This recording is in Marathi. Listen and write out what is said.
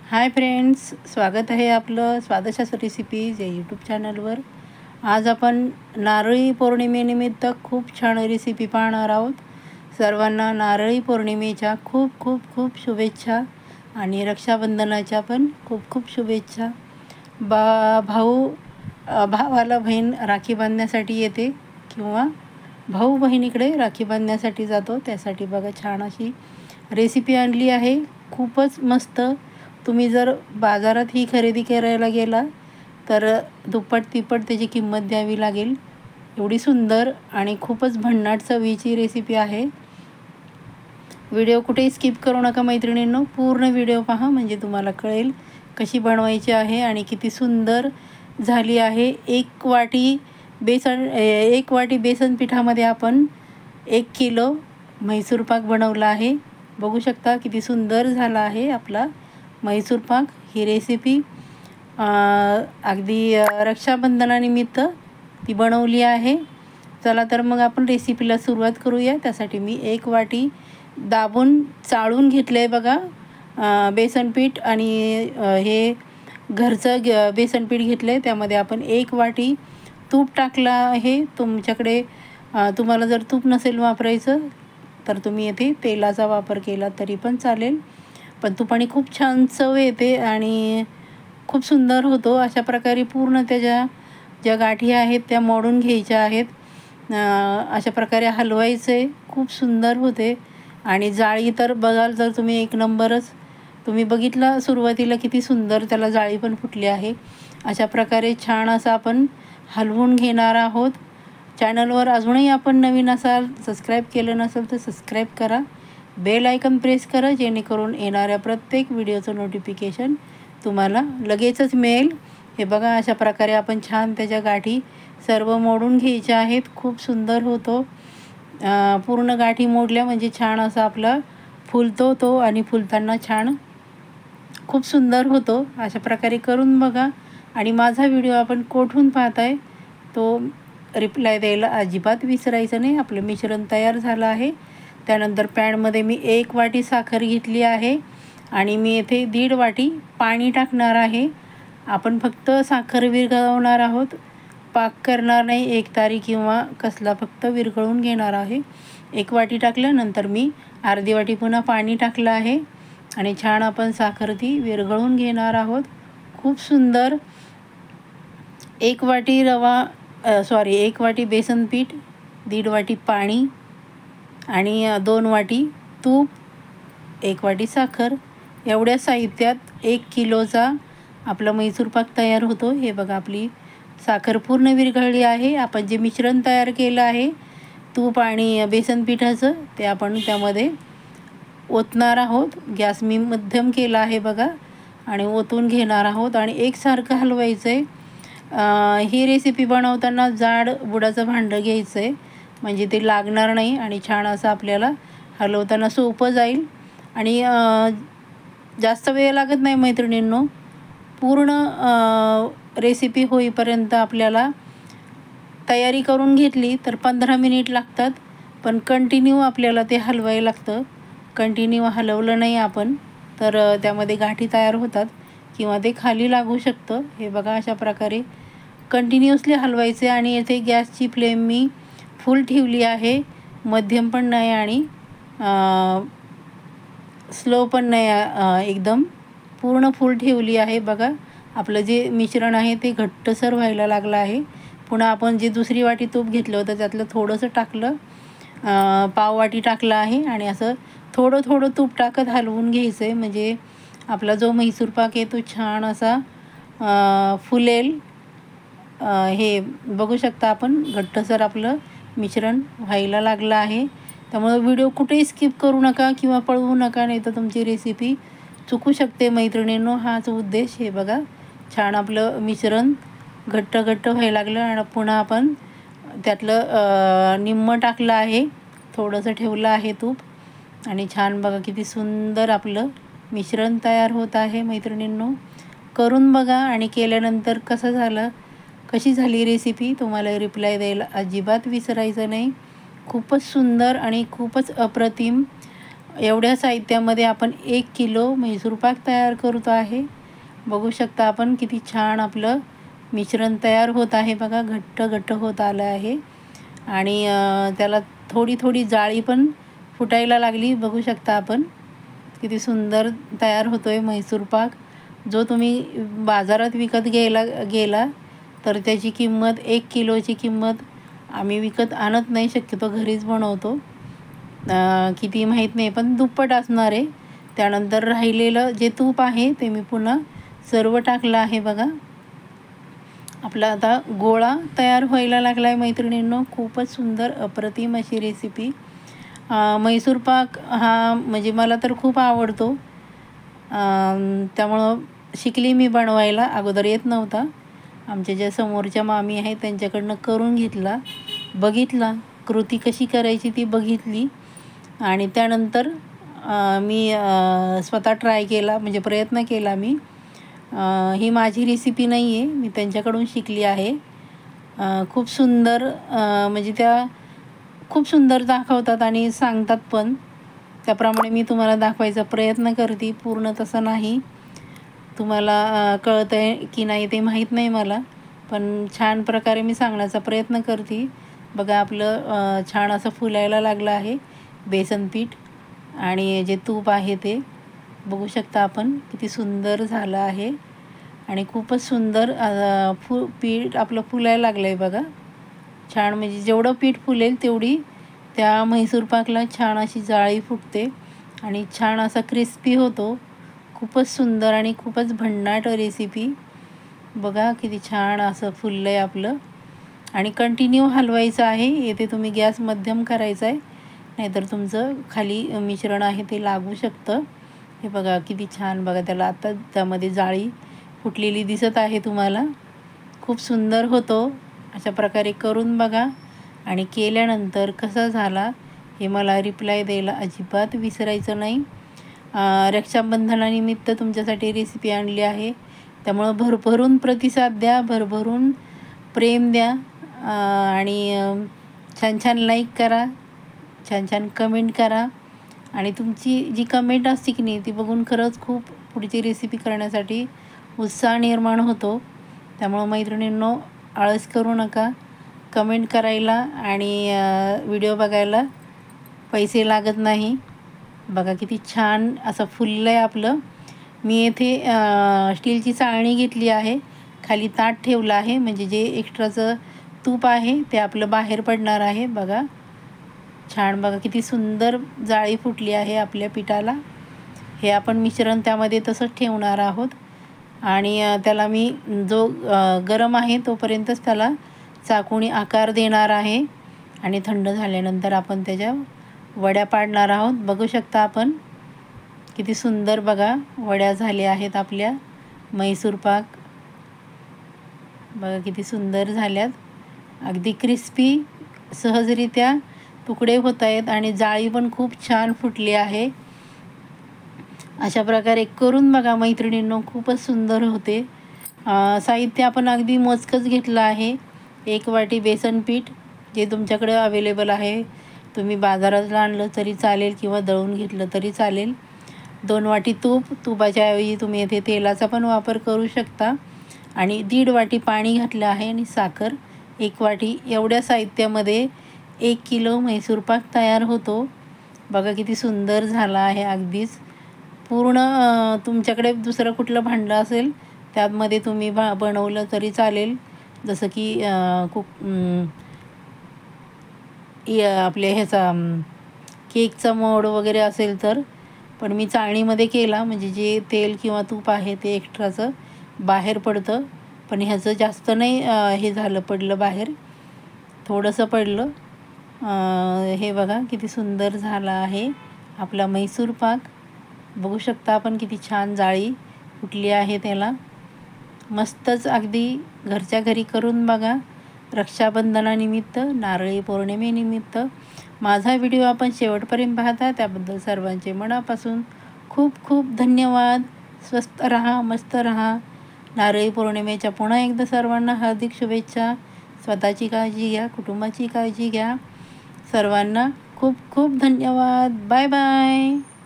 हाय फ्रेंड्स, स्वागत आहे आपलं स्वादशास्त्र रेसिपीज या यूट्यूब चॅनलवर। आज आपण नारळी पौर्णिमेनिमित्त खूप छान रेसिपी पाहणार आहोत। सर्वांना नारळी पौर्णिमेच्या खूप खूप खूप शुभेच्छा आणि रक्षाबंधनाच्या पण खूप खूप शुभेच्छा। भावाला बहीण राखी बांधण्यासाठी येते किंवा भाऊ बहिणीकडे राखी बांधण्यासाठी जातो, त्यासाठी बघा छान अशी रेसिपी आणली आहे, खूपच मस्त। तुम्ही जर बाजारात ही खरेदी करायला गेला तर दुप्पट तिप्पट त्याची किंमत द्यावी लागेल, एवढी सुंदर आणि खूपच भन्नाट चवीची रेसिपी आहे। व्हिडिओ कुठेही स्किप करू नका मैत्रिणींनो, पूर्ण व्हिडिओ पहा म्हणजे तुम्हाला कळेल कशी बनवायची आहे आणि किती सुंदर झाली आहे। एक वाटी बेसन पिठामध्ये आपण 1 किलो म्हैसूर पाक बनवला आहे। बघू शकता किती सुंदर झाला आहे आपला म्हैसूर पाक। ही रेसिपी अगदी रक्षाबंधनानिमित्त ती बनवली आहे। चला तर मग आपण रेसिपीला सुरुवात करूया। त्यासाठी मी 1 वाटी दाबून चाळून घेतलं आहे बघा बेसन पीठ, आणि हे घरचं बेसन पीठ घेतलं आहे। त्यामध्ये आपण 1 वाटी तूप टाकलं आहे। तुमच्याकडे तुम्हाला जर तूप नसेल वापरायचं तर तुम्ही येथे तेलाचा वापर केला तरी पण चालेल, पण तुपाने खूप छान चव येते आणि खूप सुंदर होतो। अशा प्रकारे पूर्ण त्याच्या ज्या गाठी आहेत त्या मोडून घ्यायच्या आहेत, अशा प्रकारे हलवायचे, खूप सुंदर होते। आणि जाळी तर बघाल तर तुम्ही एक नंबरच, तुम्ही बघितलं सुरुवातीला किती सुंदर त्याला जाळी पण फुटली आहे। अशा प्रकारे छान असं आपण हलवून घेणार आहोत। चॅनलवर अजूनही आपण नवीन असाल, सबस्क्राईब केलं नसेल तर सबस्क्राईब करा, बेल आयकन प्रेस करा, जेणेकरून येणाऱ्या प्रत्येक व्हिडिओचं नोटिफिकेशन तुम्हाला लगेचच मिळेल। हे बघा अशा प्रकारे आपण छान त्याच्या गाठी सर्व मोडून घ्यायच्या आहेत, खूप सुंदर होतो। पूर्ण गाठी मोडल्या म्हणजे छान असा आपला फुलतो तो, आणि फुलताना छान खूप सुंदर होतो। अशा प्रकारे करून बघा, आणि माझा व्हिडिओ आपण कोठून पाहताय तो रिप्लाय द्यायला अजिबात विसरायचं नाही। आपलं मिश्रण तयार झालं आहे। त्यानंतर पॅनमध्ये मी 1 वाटी साखर घेतली आहे आणि मी येथे 1.5 वाटी पाणी टाकणार आहे। आपण फक्त साखर विरघळवणार आहोत, पाक करणार नाही एकतारी किंवा कसला, फक्त विरघळवून घेणार आहे। 1 वाटी टाकल्यानंतर मी अर्धी वाटी पुन्हा पाणी टाकलं आहे आणि छान आपण साखर ती विरघळवून घेणार आहोत। खूप सुंदर 1 वाटी बेसन पीठ, 1.5 वाटी पाणी आणि 2 वाटी तूप, 1 वाटी साखर, एवढ्या साहित्यात 1 किलोचा आपला म्हैसूर पाक तयार होतो। हे बघा आपली साखर पूर्ण विरघळली आहे। आपण जे मिश्रण तयार केलं आहे तूप आणि बेसन पिठाचं, ते आपण त्यामध्ये ओतणार आहोत। गॅस मी मध्यम केला आहे बघा, आणि ओतून घेणार आहोत आणि एकसारखं हलवायचं आहे। ही रेसिपी बनवताना जाड बुडाचं भांडं घ्यायचं आहे म्हणजे ते लागणार नाही आणि छान असं आपल्याला हलवताना सोपं जाईल। आणि जास्त वेळ लागत नाही मैत्रिणींनो, पूर्ण रेसिपी होईपर्यंत आपल्याला तयारी करून घेतली तर 15 मिनिट लागतात, पण कंटिन्यू आपल्याला ते हलवायला लागतं। कंटिन्यू हलवलं नाही आपण तर त्यामध्ये गाठी तयार होतात किंवा ते खाली लागू शकतं। हे बघा अशा प्रकारे कंटिन्युअसली हलवायचे, आणि येथे गॅसची फ्लेम मी फुल ठेवली आहे, मध्यम पण नाही आणि स्लो पण नाही, एकदम पूर्ण फुल ठेवली आहे। बघा आपलं जे मिश्रण आहे ते घट्टसर व्हायला लागलं आहे। पुन्हा आपण जे 2 वाटी तूप घेतलं होतं त्यातलं थोडंसं टाकलं, पाव वाटी टाकलं आहे, आणि असं थोडं थोडं तूप टाकत हलवून घ्यायचं आहे म्हणजे आपला जो म्हैसूर पाक आहे तो छान असा फुलेल। हे बघू शकता आपण घट्टसर आपलं मिश्रण व्हायला लागलं आहे। त्यामुळे व्हिडिओ कुठेही स्किप करू नका किंवा पळवू नका, नाही तर तुमची रेसिपी चुकू शकते मैत्रिणींनो, हाच उद्देश। हे बघा छान आपलं मिश्रण घट्ट व्हायला लागलं, आणि पुन्हा आपण त्यातलं निम्मं टाकलं आहे, थोडंसं ठेवलं आहे तूप, आणि छान बघा किती सुंदर आपलं मिश्रण तयार होत आहे। मैत्रिणींनो करून बघा, आणि केल्यानंतर कशी झाली रेसिपी तुम्हाला रिप्लाय द्यायला अजिबात विसरायचं नाही। खूपच सुंदर आणि खूपच अप्रतिम एवढ्या साहित्यामध्ये आपण 1 किलो म्हैसूर पाक तयार करतो आहे. बघू शकता आपण किती छान आपलं मिश्रण तयार होत आहे बघा. घट्ट घट्ट होत आलं आहे आणि त्याला थोडी थोडी जाळी पण फुटायला लागली. बघू शकता आपण किती सुंदर तयार होतो आहे म्हैसूर पाक. जो तुम्ही बाजारात विकत गेला तर त्याची किंमत 1 किलोची किंमत आम्ही विकत आणत नाही, शक्यतो घरीच बनवतो. किती माहीत नाही, पण दुप्पट असणार आहे. त्यानंतर राहिलेलं जे तूप आहे ते मी पुन्हा सर्व टाकलं आहे बघा. आपला आता गोळा तयार व्हायला लागला आहे मैत्रिणींनो. खूपच सुंदर अप्रतिम अशी रेसिपी. म्हैसूर पाक हा म्हणजे मला तर खूप आवडतो. त्यामुळं शिकली मी बनवायला. अगोदर येत नव्हता. आमच्या ज्या समोरच्या मामी आहेत त्यांच्याकडनं करून घेतला, बघितला कृती कशी करायची ती बघितली आणि त्यानंतर मी स्वतः ट्राय केला, म्हणजे प्रयत्न केला मी. ही माझी रेसिपी नाही आहे, मी त्यांच्याकडून शिकली आहे. खूप सुंदर म्हणजे त्या खूप सुंदर दाखवतात आणि सांगतात पण. त्याप्रमाणे मी तुम्हाला दाखवायचा प्रयत्न करते. पूर्ण तसं नाही. तुम्हाला कळतं आहे की नाही ते माहीत नाही मला, पण छान प्रकारे मी सांगण्याचा प्रयत्न करते. बघा आपलं छान असं फुलायला लागलं आहे बेसन पीठ आणि जे तूप आहे ते बघू शकता आपण किती सुंदर झालं आहे आणि खूपच सुंदर पीठ आपलं फुलायला लागलं आहे बघा. छान म्हणजे जेवढं पीठ फुलेल तेवढी त्या म्हैसूर पाकला छान अशी जाळी फुटते आणि छान असा क्रिस्पी होतो. खूपच सुंदर आणि खूपच भन्नाट रेसिपी. बघा किती छान असं फुललं आहे आपलं आणि कंटिन्यू हलवायचं आहे. येथे तुम्ही गॅस मध्यम करायचा आहे, नाहीतर तुमचं खाली मिश्रण आहे ते लागू शकतं. हे बघा किती छान. बघा त्याला आता त्यामध्ये जाळी फुटलेली दिसत आहे तुम्हाला. खूप सुंदर होतो. अशा प्रकारे करून बघा आणि केल्यानंतर कसा झाला हे मला रिप्लाय द्यायला अजिबात विसरायचं नाही. रक्षाबंधनानिमित्त तुमच्यासाठी रेसिपी आणली आहे, त्यामुळं भरभरून प्रतिसाद द्या, भरभरून प्रेम द्या आणि छान छान लाईक करा, छान छान कमेंट करा. आणि तुमची जी कमेंट असते की नाही ती बघून खरंच खूप पुढची रेसिपी करण्यासाठी उत्साह निर्माण होतो. त्यामुळं मैत्रिणींनो आळस करू नका. कमेंट करायला आणि व्हिडिओ बघायला पैसे लागत नाही. बघा किती छान असं फुललं आहे आपलं. मी येथे स्टीलची चाळणी घेतली आहे, खाली ताट ठेवलं आहे, म्हणजे जे एक्स्ट्राचं तूप आहे ते आपलं बाहेर पडणार आहे. बघा छान. बघा किती सुंदर जाळी फुटली आहे आपल्या पिठाला. हे आपण मिश्रण त्यामध्ये तसंच ठेवणार आहोत आणि त्याला मी जो गरम आहे तोपर्यंतच त्याला चाकूने आकार देणार आहे आणि थंड झाल्यानंतर आपण त्याच्या वड्या पाडणार आहोत. बघू शकता आपण किती सुंदर बघा वड्या झाल्या आहेत आपल्या म्हैसूर पाक. बघा किती सुंदर झाल्यात. अगदी क्रिस्पी सहजरित्या तुकडे होत आहेत आणि जाळी पण खूप छान फुटली आहे. अशा प्रकारे करून बघा मैत्रिणींनो, खूपच सुंदर होते. साहित्य आपण अगदी मोजकंच घेतलं आहे. 1 वाटी बेसन पीठ जे तुमच्याकडे अवेलेबल आहे. तुम्ही बाजारात आणलं तरी चालेल किंवा दळून घेतलं तरी चालेल. 2 वाटी तूप, तुपाच्या ऐवजी तुम्ही येथे तेलाचा पण वापर करू शकता आणि 1.5 वाटी पाणी घातलं आहे आणि साखर 1 वाटी. एवढ्या साहित्यामध्ये 1 किलो म्हैसूर पाक तयार होतो. बघा किती सुंदर झाला आहे. अगदीच पूर्ण तुमच्याकडे दुसरं कुठलं भांडं असेल त्यामध्ये तुम्ही बनवलं तरी चालेल, जसं की आपल्या ह्याचा केकचा मोड वगैरे असेल तर. पण मी चाळणीमध्ये केला, म्हणजे जे तेल किंवा तूप आहे ते एक्स्ट्राचं बाहेर पडतं, पण ह्याचं जास्त नाही हे झालं, पडलं बाहेर, थोडंसं पडलं. हे बघा किती सुंदर झाला आहे आपला म्हैसूर पाक. बघू शकता आपण किती छान जाळी फुटली आहे त्याला. मस्तच अगदी घरच्या घरी करून बघा. रक्षाबंधनानिमित्त, नारळी पौर्णिमेनिमित्त माझा व्हिडिओ आपण शेवटपर्यंत पाहता त्याबद्दल सर्वांचे मनापासून खूप खूप धन्यवाद. स्वस्त रहा, मस्त रहा. नारळी पौर्णिमेच्या पुन्हा एकदा सर्वांना हार्दिक शुभेच्छा. स्वतःची काळजी घ्या, कुटुंबाची काळजी घ्या. सर्वांना खूप खूप धन्यवाद. Bye bye.